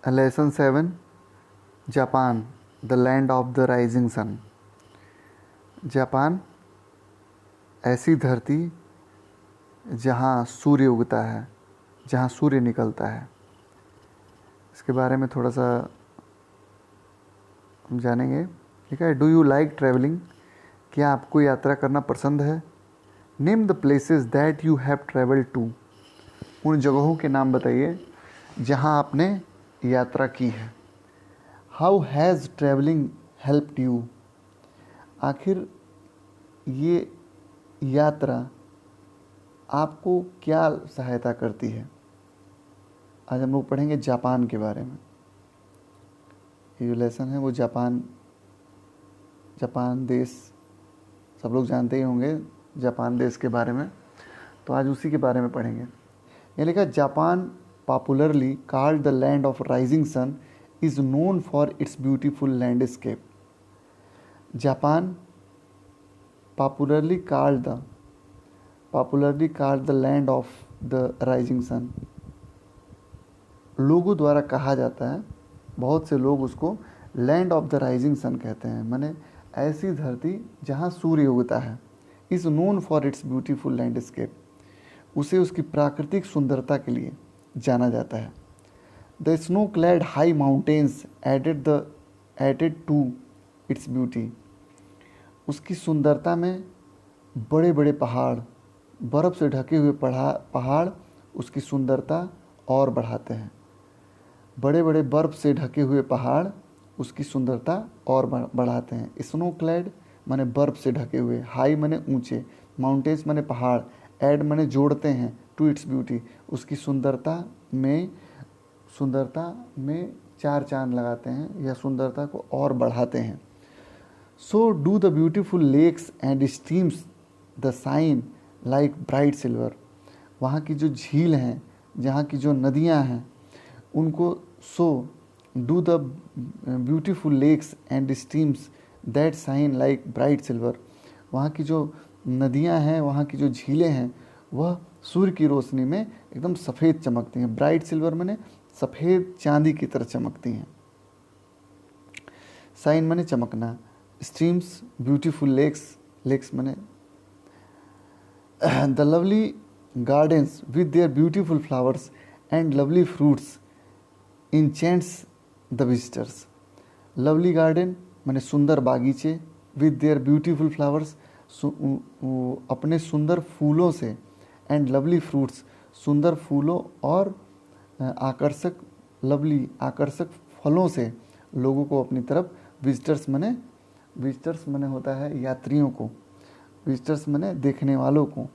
Lesson 7, Japan the land of the rising sun. Japan ऐसी धरती जहाँ सूर्य उगता है, जहाँ सूर्य निकलता है। इसके बारे में थोड़ा सा हम जानेंगे। ठीक है। Do you like travelling? क्या आपको यात्रा करना पसंद है? Name the places that you have travelled to. उन जगहों के नाम बताइए जहाँ आपने यात्रा की है। How has travelling helped you? आखिर ये यात्रा आपको क्या सहायता करती है? आज हम लोग पढ़ेंगे जापान के बारे में। ये जो लेसन है वो जापान देश सब लोग जानते ही होंगे जापान देश के बारे में, तो आज उसी के बारे में पढ़ेंगे। ये लिखा, Japan popularly called the land of rising sun is known for its beautiful landscape. Japan popularly called the land of the rising sun, लोगों द्वारा कहा जाता है, बहुत से लोग उसको land of the rising sun कहते हैं, माने ऐसी धरती जहाँ सूर्य उगता है। Is known for its beautiful landscape, उसे उसकी प्राकृतिक सुंदरता के लिए जाना जाता है। The snow clad high mountains added to its beauty, उसकी सुंदरता में बड़े बड़े पहाड़, बर्फ़ से ढके हुए पहाड़ उसकी सुंदरता और बढ़ाते हैं। बड़े बड़े बर्फ़ से ढके हुए पहाड़ उसकी सुंदरता और बढ़ाते हैं। स्नो क्लैड माने बर्फ़ से ढके हुए, हाई माने ऊंचे, माउंटेन्स माने पहाड़, ऐड माने जोड़ते हैं, टू इट्स ब्यूटी उसकी सुंदरता में चार चांद लगाते हैं या सुंदरता को और बढ़ाते हैं। So do the beautiful lakes and streams the shine like bright silver, वहाँ की जो झील हैं, जहाँ की जो नदियाँ हैं उनको, so do the beautiful lakes and streams that shine like bright silver, वहाँ की जो नदियाँ हैं, वहाँ की जो झीलें हैं, वह सूर्य की रोशनी में एकदम सफ़ेद चमकती हैं। ब्राइट सिल्वर माने सफ़ेद चांदी की तरह चमकती हैं। साइन माने चमकना, स्ट्रीम्स ब्यूटीफुल लेक्स माने the lovely gardens with their beautiful flowers and lovely fruits enchants the visitors। Lovely garden माने सुंदर बागीचे, with their beautiful flowers अपने सुंदर फूलों से, एंड लवली फ्रूट्स सुंदर फूलों और आकर्षक फलों से लोगों को अपनी तरफ, विजिटर्स माने होता है यात्रियों को, विजिटर्स माने देखने वालों को,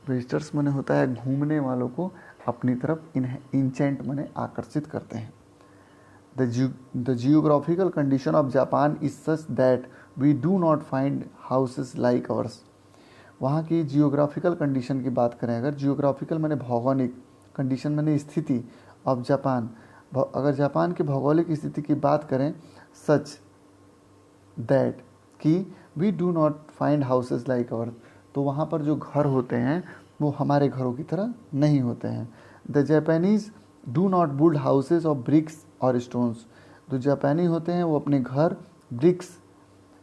विजिटर्स माने होता है घूमने वालों को अपनी तरफ इंचेंट माने आकर्षित करते हैं। The geographical condition of Japan is such that we do not find houses like ours. वहाँ की जियोग्राफिकल कंडीशन की बात करें, अगर जियोग्राफिकल माने भौगोलिक, कंडीशन माने स्थिति, ऑफ जापान, अगर जापान की भौगोलिक स्थिति की बात करें, सच दैट कि we do not find houses like ours, तो वहाँ पर जो घर होते हैं वो हमारे घरों की तरह नहीं होते हैं। The Japanese do not build houses of BRICS और स्टोन्स, जो जापानी होते हैं वो अपने घर ब्रिक्स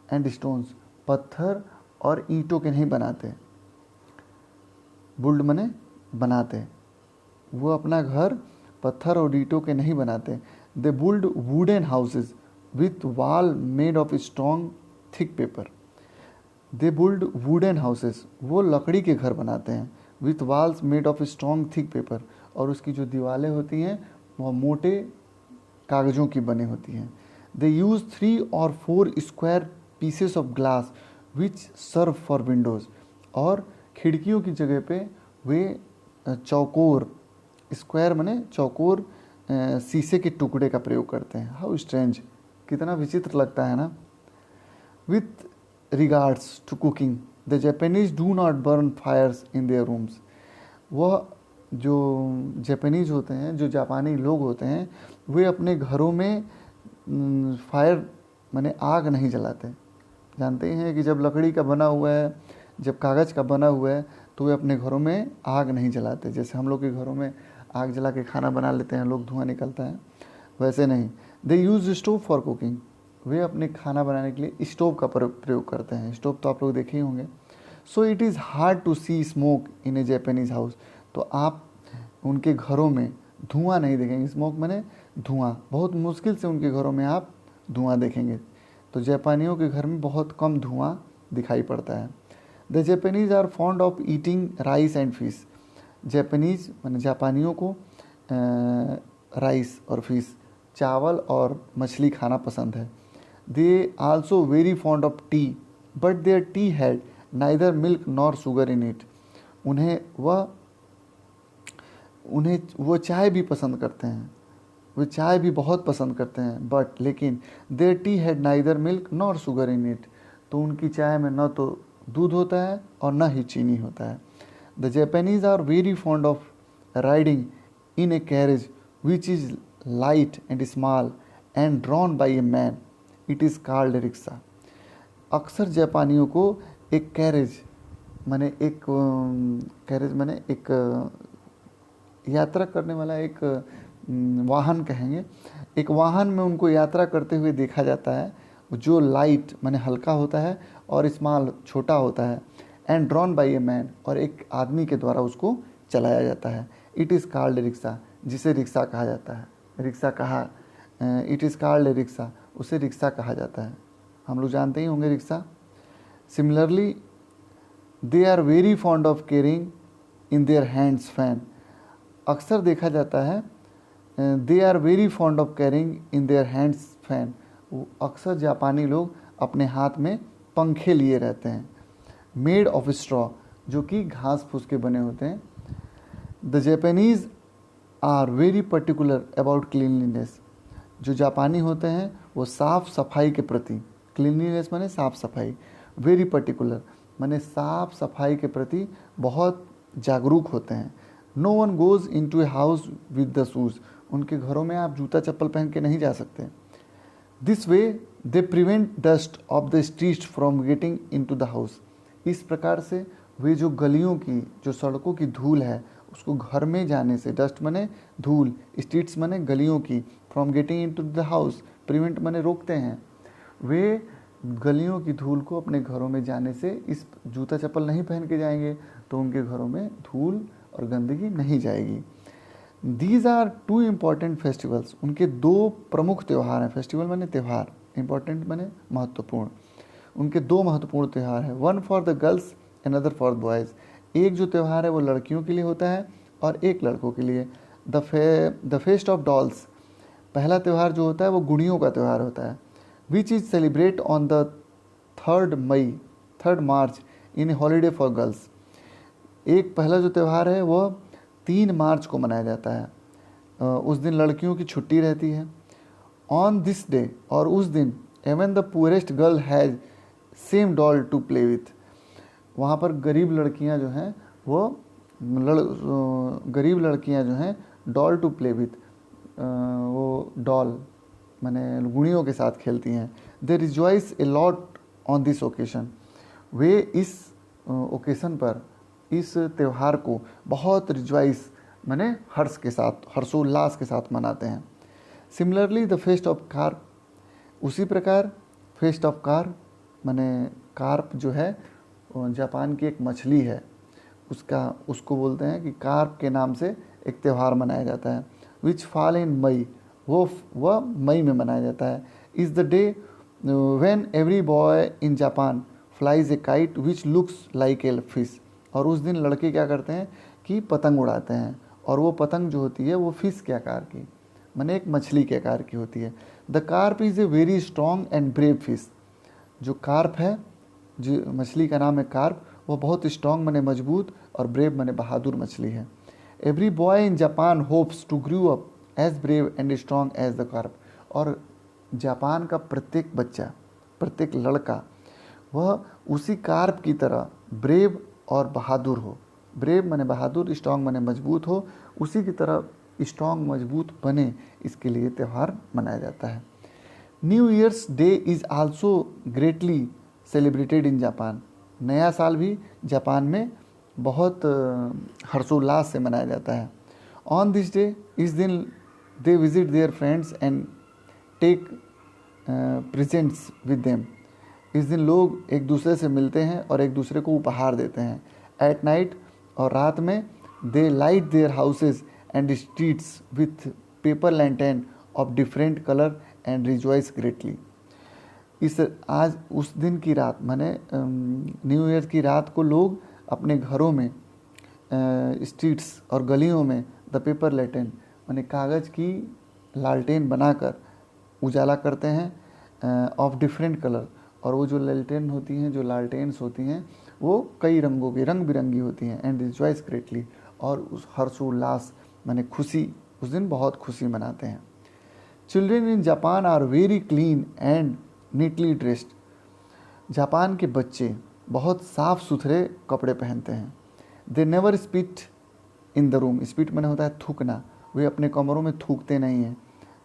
एंड स्टोन्स, पत्थर और ईंटों के नहीं बनाते। बिल्ड माने बनाते, वो अपना घर पत्थर और ईंटों के नहीं बनाते। They build wooden houses with wall made of strong thick paper. They build wooden houses, वो लकड़ी के घर बनाते हैं, with walls made of strong thick paper, और उसकी जो दीवारें होती हैं वह मोटे कागज़ों की बनी होती हैं। दे यूज़ 3 और 4 square pieces of glass which serve for windows, और खिड़कियों की जगह पे वे चौकोर, स्क्वायर माने चौकोर शीशे के टुकड़े का प्रयोग करते हैं। हाउ स्ट्रेंज, कितना विचित्र लगता है ना। With regards to cooking, the Japanese do not burn fires in their rooms। वह जो जापानीज होते हैं, जो जापानी लोग होते हैं, वे अपने घरों में फायर माने आग नहीं जलाते। जानते हैं कि जब लकड़ी का बना हुआ है, जब कागज़ का बना हुआ है, तो वे अपने घरों में आग नहीं जलाते। जैसे हम लोग के घरों में आग जला के खाना बना लेते हैं लोग, धुआं निकलता है, वैसे नहीं। दे यूज स्टोव फॉर कुकिंग, वे अपने खाना बनाने के लिए स्टोव का प्रयोग करते हैं। स्टोव तो आप लोग देखे ही होंगे। So it is hard to see smoke in a Japanese house, तो आप उनके घरों में धुआं नहीं देखेंगे। स्मोक माने धुआं, बहुत मुश्किल से उनके घरों में आप धुआं देखेंगे। तो जापानियों के घर में बहुत कम धुआं दिखाई पड़ता है। The Japanese are fond of eating rice and fish, Japanese माने जापानियों को राइस और फिश, चावल और मछली खाना पसंद है। They also very fond of tea, but their tea had neither milk nor sugar in it, उन्हें वो चाय भी पसंद करते हैं, वे चाय भी बहुत पसंद करते हैं, बट लेकिन their tea had neither milk nor sugar in it, तो उनकी चाय में न तो दूध होता है और न ही चीनी होता है। The Japanese are very fond of riding in a carriage which is light and small and drawn by a man, it is called rickshaw. अक्सर जापानियों को एक कैरेज माने एक यात्रा करने वाला एक वाहन कहेंगे, एक वाहन में उनको यात्रा करते हुए देखा जाता है, जो लाइट माने हल्का होता है और स्मॉल छोटा होता है, and drawn by a man, और एक आदमी के द्वारा उसको चलाया जाता है। इट इज़ कॉल्ड रिक्शा, जिसे रिक्शा कहा जाता है। रिक्शा कहा, इट इज़ कॉल्ड रिक्शा, उसे रिक्शा कहा जाता है। हम लोग जानते ही होंगे रिक्शा। Similarly they are very fond of carrying in their hands fan, अक्सर देखा जाता है they are very fond of carrying in their hands fan, अक्सर जापानी लोग अपने हाथ में पंखे लिए रहते हैं। मेड ऑफ स्ट्रॉ, जो कि घास फूस के बने होते हैं। The Japanese are very particular about cleanliness, जो जापानी होते हैं वो साफ़ सफाई के प्रति, क्लीनलीनेस माने साफ़ सफाई, वेरी पर्टिकुलर माने साफ़ सफाई के प्रति बहुत जागरूक होते हैं। No one goes into a house with the shoes, उनके घरों में आप जूता चप्पल पहन के नहीं जा सकते। This way they prevent dust of the streets from getting into the house, इस प्रकार से वे जो गलियों की, जो सड़कों की धूल है उसको घर में जाने से, डस्ट माने धूल, स्ट्रीट्स माने गलियों की, from getting into the house, prevent माने रोकते हैं, वे गलियों की धूल को अपने घरों में जाने से, इस जूता चप्पल नहीं पहन के जाएंगे तो उनके घरों में धूल और गंदगी नहीं जाएगी। These are two important festivals, उनके दो प्रमुख त्यौहार हैं। फेस्टिवल माने त्यौहार, इम्पॉर्टेंट माने महत्वपूर्ण, उनके दो महत्वपूर्ण त्यौहार हैं। One for the girls and other for boys, एक जो त्यौहार है वो लड़कियों के लिए होता है और एक लड़कों के लिए। द फेस्ट ऑफ डॉल्स, पहला त्यौहार जो होता है वो गुड़ियों का त्यौहार होता है। Which is celebrate on the 3 March in holiday for girls, एक पहला जो त्यौहार है वो 3 मार्च को मनाया जाता है, उस दिन लड़कियों की छुट्टी रहती है। ऑन दिस डे, और उस दिन, even the poorest girl has same doll to play with, वहाँ पर गरीब लड़कियाँ जो हैं वो गरीब लड़कियाँ जो हैं डॉल टू प्ले विथ, वो डॉल माने गुड़ियों के साथ खेलती हैं। They rejoice a lot on this occasion, वे इस ओकेशन पर, इस त्यौहार को बहुत रिजॉइस माने हर्ष के साथ, हर्षोल्लास के साथ मनाते हैं। Similarly the feast of carp, उसी प्रकार फेस्ट ऑफ कार्प माने कार्प जो है जापान की एक मछली है, उसको बोलते हैं कि कार्प के नाम से एक त्यौहार मनाया जाता है। विच फॉल इन मई, वह मई में मनाया जाता है। Is the day when every boy in Japan flies A kite which looks like a fish, और उस दिन लड़के क्या करते हैं कि पतंग उड़ाते हैं, और वो पतंग जो होती है वो फिश के आकार की, माने एक मछली के आकार की होती है। The carp is a very strong and brave fish, जो कार्प है, जो मछली का नाम है कार्प, वो बहुत स्ट्रॉन्ग माने मजबूत और ब्रेव माने बहादुर मछली है। Every boy in Japan hopes to grow up as brave and strong as the carp, और जापान का प्रत्येक बच्चा, प्रत्येक लड़का, वह उसी कार्प की तरह ब्रेव और बहादुर हो। ब्रेव माने बहादुर, स्ट्रॉन्ग माने मजबूत हो, उसी की तरह स्ट्रॉन्ग मजबूत बने, इसके लिए त्यौहार मनाया जाता है। New year's day is also greatly celebrated in Japan, नया साल भी जापान में बहुत हर्षोल्लास से मनाया जाता है। ऑन दिस डे, इस दिन they visit their friends and take presents with them. इस दिन लोग एक दूसरे से मिलते हैं और एक दूसरे को उपहार देते हैं। एट नाइट, और रात में, they light their houses and streets with paper lantern of different colour and rejoice greatly. इस आज उस दिन की रात माने न्यू ईयर की रात को लोग अपने घरों में स्ट्रीट्स और गलियों में द पेपर लैंटर्न माने कागज़ की लालटेन बनाकर उजाला करते हैं ऑफ डिफरेंट कलर। और वो जो लालटेन होती हैं, जो लालटेन्स होती हैं, वो कई रंगों की, रंग बिरंगी होती हैं। एंड रिजॉइस ग्रेटली, और उस हर्षोल्लास माने खुशी, उस दिन बहुत खुशी मनाते हैं। Children in Japan are very clean and neatly dressed. Japan के बच्चे बहुत साफ सुथरे कपड़े पहनते हैं। They never spit in the room. Spit मैंने होता है थूकना, वे अपने कमरों में थूकते नहीं हैं।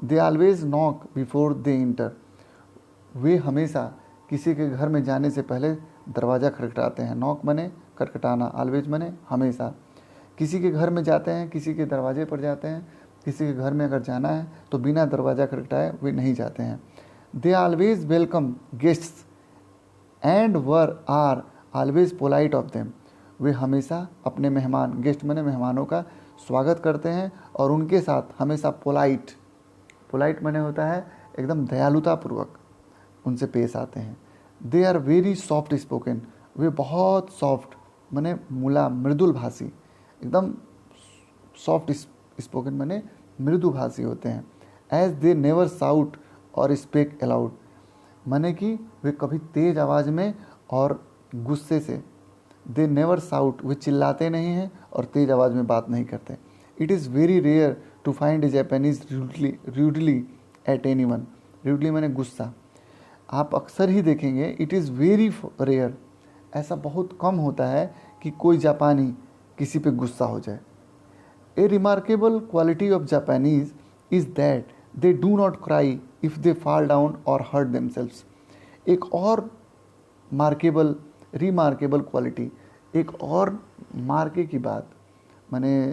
They always knock before they enter. वे हमेशा किसी के घर में जाने से पहले दरवाज़ा खटखटाते हैं। नॉक मने खटखटाना, ऑलवेज मने हमेशा। किसी के घर में जाते हैं, किसी के दरवाजे पर जाते हैं, किसी के घर में अगर जाना है तो बिना दरवाज़ा खटखटाए वे नहीं जाते हैं। They always welcome guests and were are always polite of them. वे हमेशा अपने मेहमान, गेस्ट मने मेहमानों का स्वागत करते हैं और उनके साथ हमेशा पोलाइट, पोलाइट मने होता है एकदम दयालुतापूर्वक उनसे पेश आते हैं। They are very soft spoken. वे बहुत सॉफ्ट मने मुला, मृदुल भाषी, एकदम सॉफ्ट स्पोकन मने मृदु भाषी होते हैं। एज दे नेवर साउट और स्पेक अलाउड, माने कि वे कभी तेज आवाज़ में और गुस्से से, दे नेवर साउट, वे चिल्लाते नहीं हैं और तेज आवाज़ में बात नहीं करते। It is very rare to find a Japanese rudely at anyone. Rudely माने गुस्सा, आप अक्सर ही देखेंगे, इट इज़ वेरी रेयर, ऐसा बहुत कम होता है कि कोई जापानी किसी पे गुस्सा हो जाए। ए remarkable quality of Japanese is that they do not cry if they fall down और हर्ट देमसेल्व्स। एक और रिमार्केबल क्वालिटी, एक और मार्के की बात, माने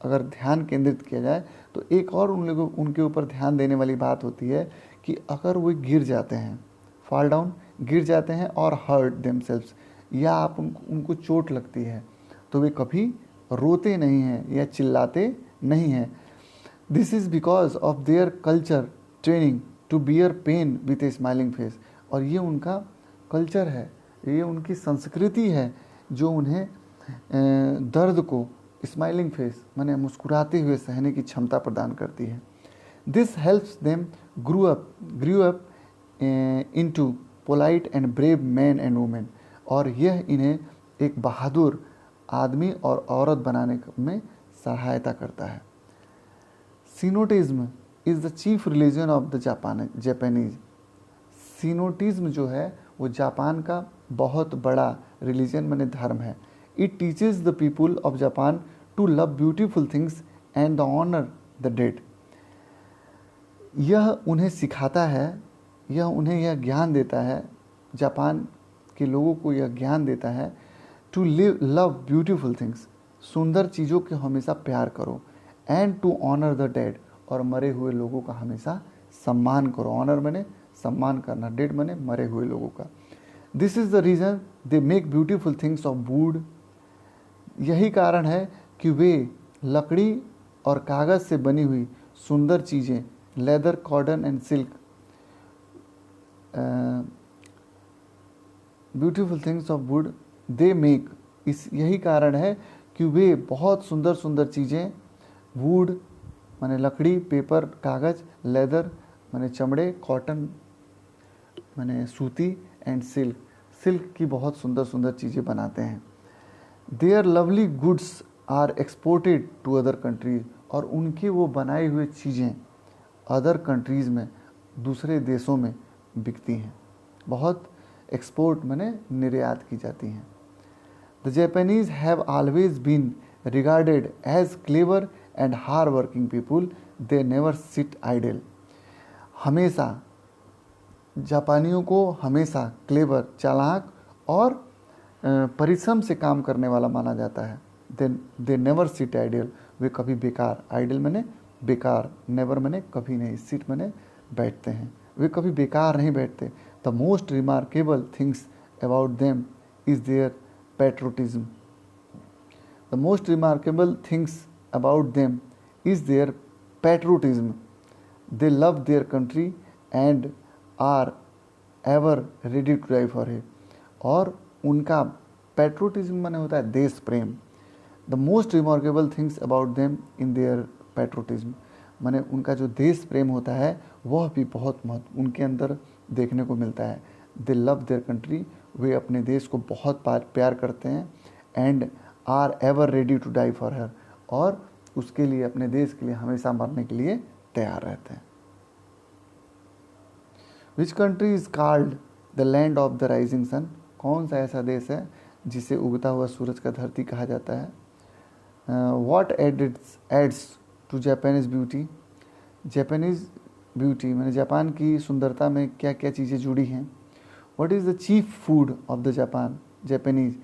अगर ध्यान केंद्रित किया जाए तो एक और उनके ऊपर ध्यान देने वाली बात होती है कि अगर वे गिर जाते हैं, फॉल डाउन, गिर जाते हैं, और हर्ट देमसेल्व्स, या आप उनको चोट लगती है, तो वे कभी रोते नहीं हैं या चिल्लाते नहीं हैं। This is because of their culture training to bear pain with a smiling face. और ये उनका कल्चर है, ये उनकी संस्कृति है जो उन्हें दर्द को स्माइलिंग फेस माने मुस्कुराते हुए सहने की क्षमता प्रदान करती है। This helps them grew up into polite and brave man and women. और यह इन्हें एक बहादुर आदमी और औरत बनाने में सहायता करता है। Shintoism is the chief religion of the Japanese. Shintoism जो है वो जापान का बहुत बड़ा रिलीजन माने धर्म है। It teaches the people of Japan to love beautiful things and the honour the dead. यह उन्हें सिखाता है, यह उन्हें यह ज्ञान देता है, जापान के लोगों को यह ज्ञान देता है टू लव ब्यूटीफुल थिंग्स, सुंदर चीज़ों के हमेशा प्यार करो, and to honour the dead, और मरे हुए लोगों का हमेशा सम्मान करो। ऑनर माने सम्मान करना, डेड माने मरे हुए लोगों का। This is the reason they make beautiful things of would. यही कारण है कि वे लकड़ी और कागज़ से बनी हुई सुंदर चीज़ें, leather, cotton and silk, beautiful things of would they make, इस यही कारण है कि वे बहुत सुंदर सुंदर चीज़ें, वुड माने लकड़ी, पेपर कागज़, लेदर माने चमड़े, कॉटन माने सूती, एंड सिल्क, सिल्क की बहुत सुंदर सुंदर चीज़ें बनाते हैं। Their lovely goods are exported to other countries, और उनकी वो बनाई हुई चीज़ें अदर कंट्रीज़ में, दूसरे देशों में बिकती हैं, बहुत एक्सपोर्ट माने निर्यात की जाती हैं। The Japanese have always been regarded as clever and hard working people, they never sit idle. हमेशा जापानियों को हमेशा क्लेवर, चालाक और परिश्रम से काम करने वाला माना जाता है। दे नेवर सिट आइडल, वे कभी बेकार, आइडल माने बेकार, नेवर मैंने कभी नहीं, सिट मैंने बैठते हैं, वे कभी बेकार नहीं बैठते। The most remarkable things about them is their patriotism. The most remarkable things about them is their patriotism. They love their country and are ever ready to die for it. और उनका patriotism माने होता है देश प्रेम। The most remarkable things about them in their patriotism, माने उनका जो देश प्रेम होता है वह भी बहुत महत्व उनके अंदर देखने को मिलता है। दे लव देयर कंट्री, वे अपने देश को बहुत प्यार करते हैं। And are ever ready to die for her, और उसके लिए, अपने देश के लिए हमेशा मरने के लिए तैयार रहते हैं। Which country is called the land of the rising sun, कौन सा ऐसा देश है जिसे उगता हुआ सूरज का धरती कहा जाता है। What adds to Japanese beauty, Japanese beauty मैंने जापान की सुंदरता में क्या क्या चीज़ें जुड़ी हैं। What is the chief food of the Japan, Japanese,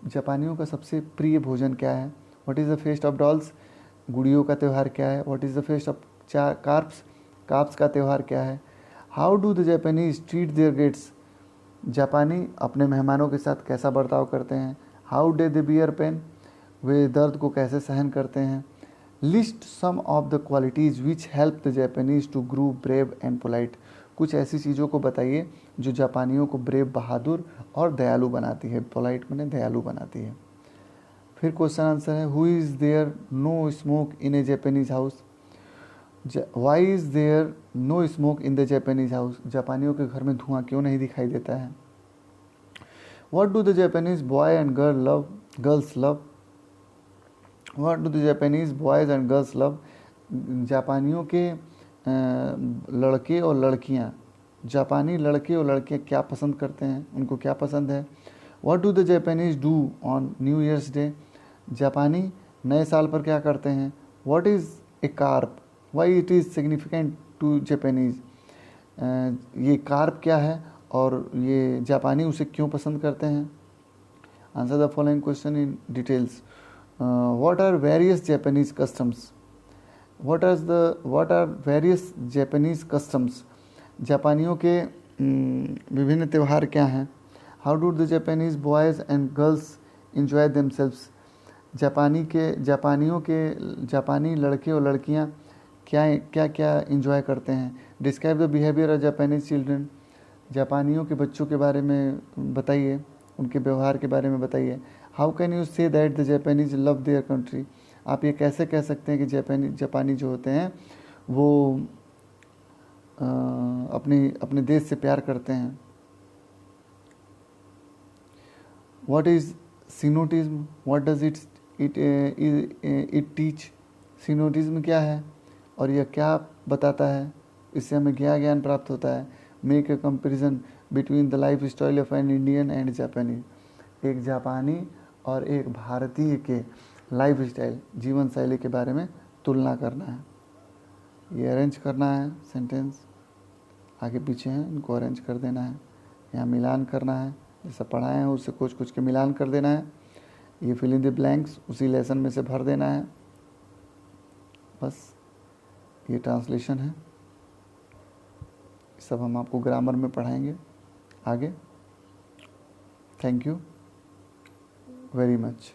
जापानियों का सबसे प्रिय भोजन क्या है। What is the feast of dolls, गुड़ियों का त्यौहार क्या है। What is the feast of carps का त्यौहार क्या है। How do the Japanese treat their guests, जापानी अपने मेहमानों के साथ कैसा बर्ताव करते हैं। How do they bear pain, वे दर्द को कैसे सहन करते हैं। List some of the qualities which help the Japanese to grow brave and polite, कुछ ऐसी चीज़ों को बताइए जो जापानियों को ब्रेव बहादुर और दयालु बनाती है। पोलाइट मैंने दयालु बनाती है। फिर क्वेश्चन आंसर है, who is there no smoke in a Japanese house, why is there no smoke in the Japanese house, जापानियों के घर में धुआं क्यों नहीं दिखाई देता है। What do the Japanese boy and girls love, what do the Japanese boys and girls love, जापानियों के लड़के और लड़कियाँ, जापानी लड़के और लड़कियाँ क्या पसंद करते हैं, उनको क्या पसंद है। What do the Japanese do on new year's day, जापानी नए साल पर क्या करते हैं। What is a carp, why it is significant to Japanese, ये कार्प क्या है और ये जापानी उसे क्यों पसंद करते हैं। Answer the following question in details. What are various Japanese customs, what are various Japanese customs, जापानियों के विभिन्न त्यौहार क्या हैं। How do the Japanese boys and girls enjoy themselves, जापानी लड़के और लड़कियां क्या क्या इंजॉय करते हैं। Describe the behaviour of Japanese children, जापानियों के बच्चों के बारे में बताइए, उनके व्यवहार के बारे में बताइए। How can you say that the Japanese love their country, आप ये कैसे कह सकते हैं कि जापानी जो होते हैं वो अपने देश से प्यार करते हैं। What is Shintoism, what does it teach, Shintoism क्या है और यह क्या बताता है, इससे हमें क्या ज्ञान प्राप्त होता है। Make a comparison between the life style of an Indian and जापानी, एक जापानी और एक भारतीय के लाइफ स्टाइल, जीवन शैली के बारे में तुलना करना है। ये अरेंज करना है, सेंटेंस आगे पीछे हैं, इनको अरेंज कर देना है। यहाँ मिलान करना है, जैसा पढ़ाए हैं उससे कुछ के मिलान कर देना है। ये फिल इन द ब्लैंक्स उसी लेसन में से भर देना है। बस ये ट्रांसलेशन है, सब हम आपको ग्रामर में पढ़ाएंगे आगे। Thank you very much.